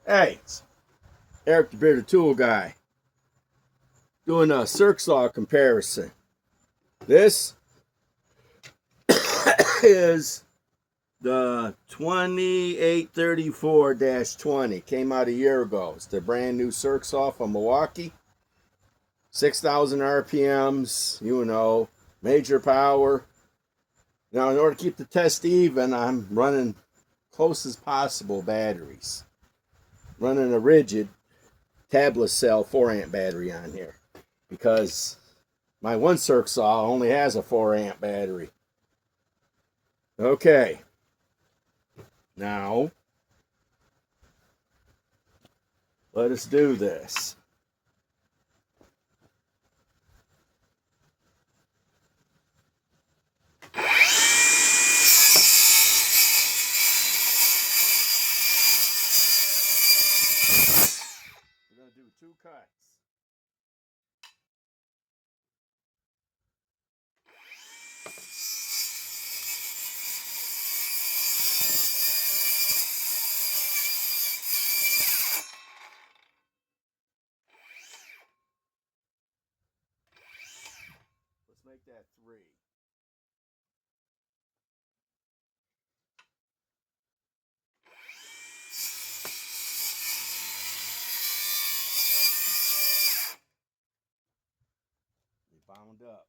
Hey, it's Eric the Bearded Tool Guy doing a Circ saw comparison. This is the 2834-20. Came out a year ago. It's the brand new Circ saw from Milwaukee. 6,000 RPMs, major power. Now, in order to keep the test even, I'm running close as possible batteries. Running a RIDGID tablet cell 4-amp battery on here because my one Circ saw only has a 4-amp battery. Okay, now let us do this. We're going to do 2 cuts. Let's make that 3. We bound up.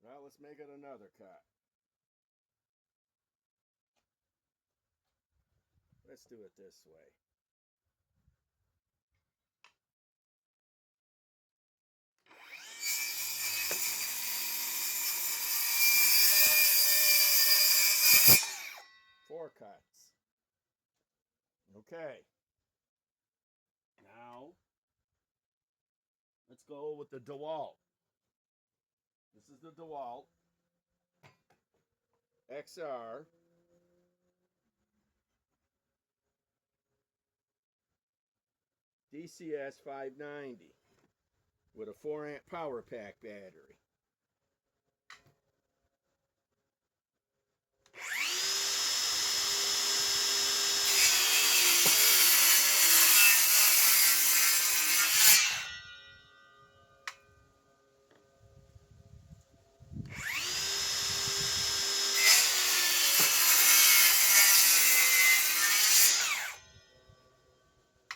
Well, let's make it another cut. Let's do it this way. Four cuts. Okay. Now, let's go with the Dewalt. This is the Dewalt XR DCS 590 with a 4-amp power pack battery.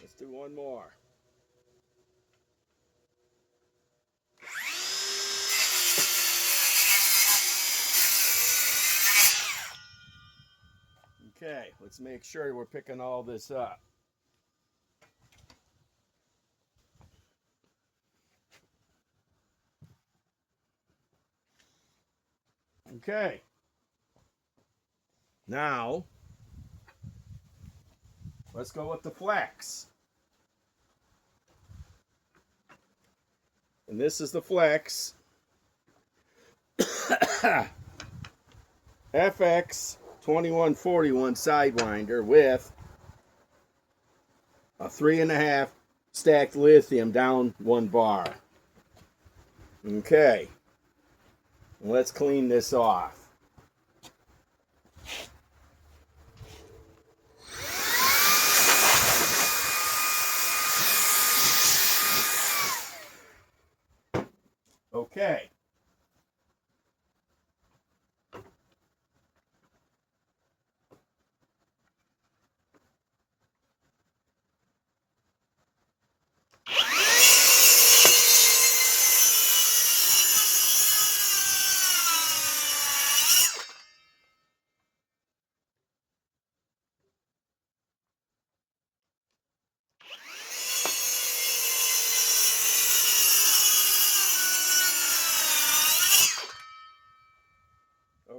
Let's do one more. Okay, let's make sure we're picking all this up. Okay. Now, let's go with the flex. And this is the flex FX 2141 Sidewinder with a 3.5 stacked lithium down 1 bar. Okay, let's clean this off. Okay.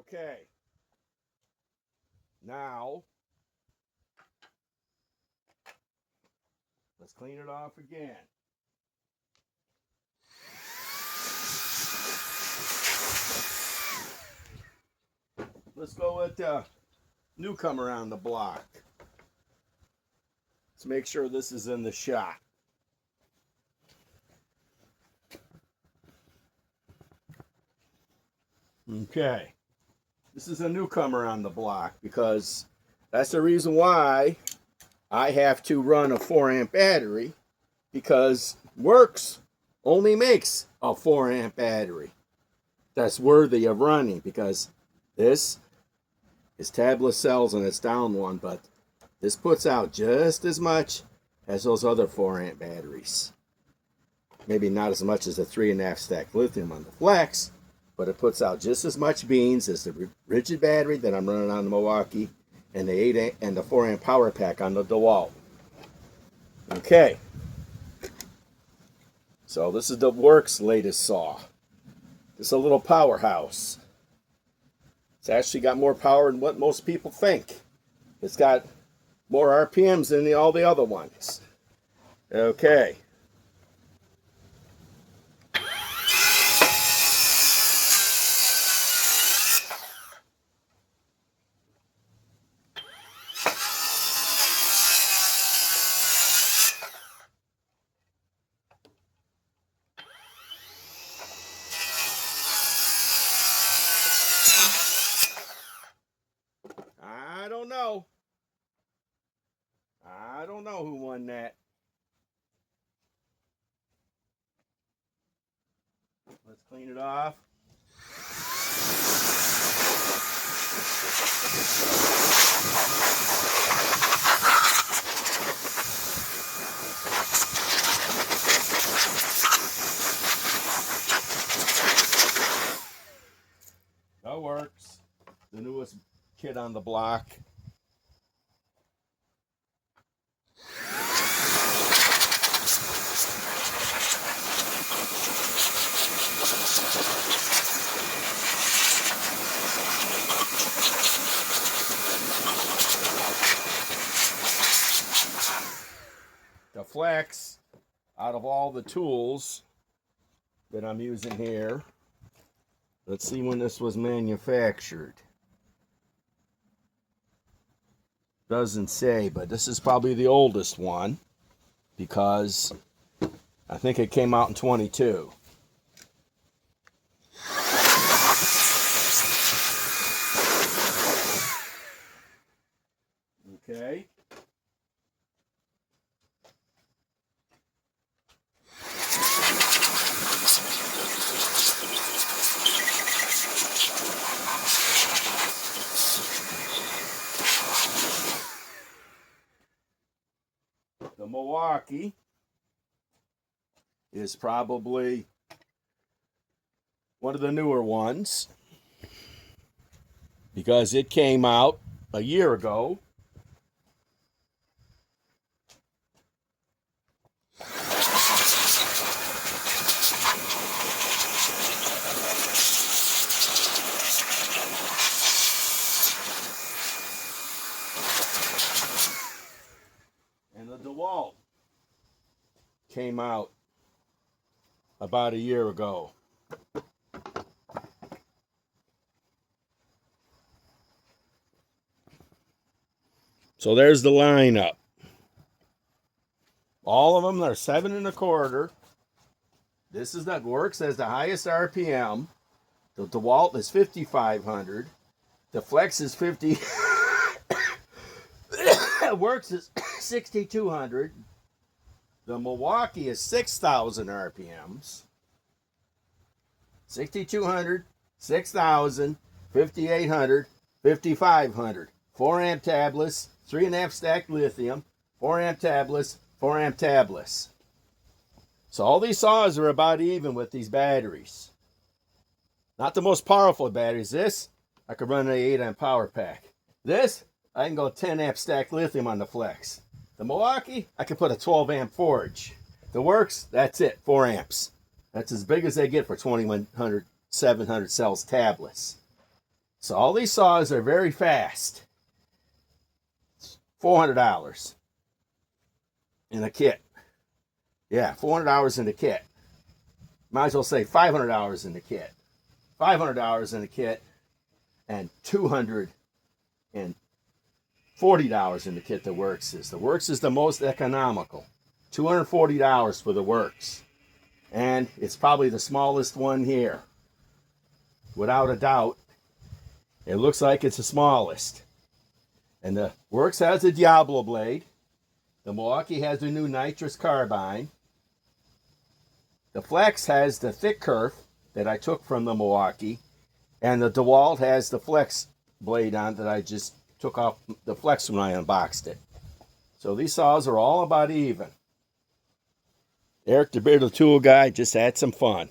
Okay. Now, let's clean it off again. Let's go with the newcomer on the block. Let's make sure this is in the shot. Okay. This is a newcomer on the block because That's the reason why I have to run a 4 amp battery, because Worx only makes a 4 amp battery that's worthy of running, because this is tabless cells and it's down one, but this puts out just as much as those other 4 amp batteries. Maybe not as much as the 3.5 stack lithium on the Flex, but it puts out just as much beans as the rigid battery that I'm running on the Milwaukee and the 8 amp and the 4 amp power pack on the Dewalt. Okay. So this is the Worx latest saw. It's a little powerhouse. It's actually got more power than what most people think. It's got more RPMs than all the other ones. Okay. I don't know. I don't know who won that. Let's clean it off. That works. The newest kid on the block. The Flex, out of all the tools that I'm using here, let's see when this was manufactured. Doesn't say, but this is probably the oldest one, because I think it came out in 22. Okay. The Milwaukee is probably one of the newer ones, because it came out a year ago. And the Dewalt came out about a year ago. So there's the lineup. All of them are 7 1/4. This is the Worx has the highest RPM. The Dewalt is 5,500. The Flex is 50. Worx is 6,200. The Milwaukee is 6,000 RPMs. 6,200, 6,000, 5,800, 5,500. 4 amp tablets, 3.5 stack lithium, 4 amp tablets, 4 amp tablets. So all these saws are about even with these batteries. Not the most powerful batteries. This, I could run an 8 amp power pack. This, I can go 10 amp stack lithium on the Flex. The Milwaukee, I can put a 12 amp forge. The Worx, that's it, 4 amps. That's as big as they get for 2,100, 700 cells tablets. So all these saws are very fast. $400 in a kit. Yeah, $400 in the kit. Might as well say $500 in the kit. $500 in the kit, and $240 in the kit the Worx is. The Worx is the most economical. $240 for the Worx. And it's probably the smallest one here. Without a doubt, it looks like it's the smallest. And the Worx has a Diablo blade. The Milwaukee has the new nitrous carbine. The Flex has the thick kerf that I took from the Milwaukee. And the Dewalt has the Flex blade on that I just took off the Flex when I unboxed it. So these saws are all about even. Eric the Bearded Tool Guy just had some fun.